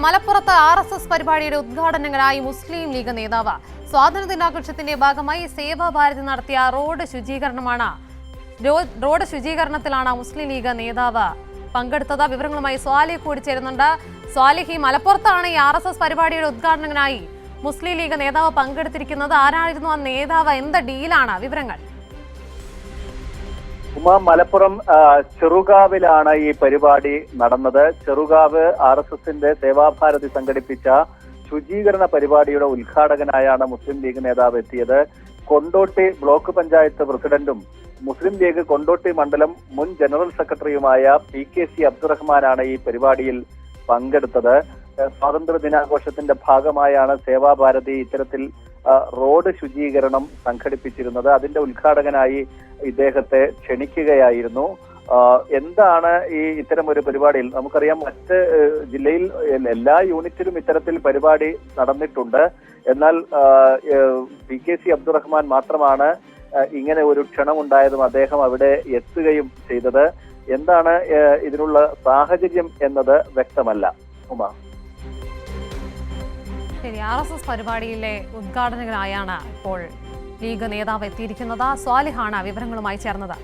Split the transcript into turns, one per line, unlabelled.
മലപ്പുറത്ത് RSS പരിപാടിയുടെ ഉദ്ഘാടനങ്ങളായി മുസ്ലിം league നേതാവ് സ്വാതന്ത്ര്യദിനാഘോഷത്തിന്റെ ഭാഗമായി സേവാഭാരതി നടത്തിയ റോഡ് ശുചീകരണത്തിലാണ് മുസ്ലിം ലീഗ് നേതാവ് പങ്കെടുത്തത്. വിവരങ്ങളുമായി സ്വാലിഹ് കൂടി ചേരുന്നുണ്ട്. സ്വാലിഹ്, മലപ്പുറത്താണ് ഈ RSS പരിപാടിയുടെ ഉദ്ഘാടനത്തിനായി മുസ്ലിം ലീഗ് നേതാവ് പങ്കെടുത്തിരിക്കുന്നത്. ആരായിരുന്നു ആ നേതാവ്? എന്ത് ഡീലാണ്? വിവരങ്ങൾ.
മലപ്പുറം ചെറുകാവിലാണ് ഈ പരിപാടി നടന്നത്. ചെറുകാവ് RSSന്റെ സേവാഭാരതി സംഘടിപ്പിച്ച ശുചീകരണ പരിപാടിയുടെ ഉദ്ഘാടകനായാണ് മുസ്ലിം ലീഗ് നേതാവ് എത്തിയത്. കൊണ്ടോട്ടി ബ്ലോക്ക് പഞ്ചായത്ത് പ്രസിഡന്റും മുസ്ലിം ലീഗ് കൊണ്ടോട്ടി മണ്ഡലം മുൻ ജനറൽ സെക്രട്ടറിയുമായ PKC അബ്ദുറഹ്മാനാണ് ഈ പരിപാടിയിൽ പങ്കെടുത്തത്. സ്വാതന്ത്ര്യ ദിനാഘോഷത്തിന്റെ ഭാഗമായാണ് സേവാഭാരതി ഇത്തരത്തിൽ റോഡ് ശുചീകരണം സംഘടിപ്പിച്ചിരുന്നത്. അതിന്റെ ഉദ്ഘാടകനായി ഇദ്ദേഹത്തെ ക്ഷണിക്കുകയായിരുന്നു. എന്താണ് ഈ ഇത്തരം ഒരു പരിപാടിയിൽ? നമുക്കറിയാം, മറ്റ് ജില്ലയിൽ എല്ലാ യൂണിറ്റിലും ഇത്തരത്തിൽ പരിപാടി നടന്നിട്ടുണ്ട്. എന്നാൽ PKC അബ്ദുറഹ്മാൻ മാത്രമാണ് ഇങ്ങനെ ഒരു ക്ഷണമുണ്ടായതും അദ്ദേഹം അവിടെ എത്തുകയും ചെയ്തത്. എന്താണ് ഇതിനുള്ള സാഹചര്യം എന്നത് വ്യക്തമല്ല.
ശരി, RSS പരിപാടിയിലെ ഉദ്ഘാടകനായാണ് ഇപ്പോൾ ലീഗ് നേതാവ് എത്തിയിരിക്കുന്നത്. സ്വാലിഹാണ് വിവരങ്ങളുമായി ചേർന്നത്.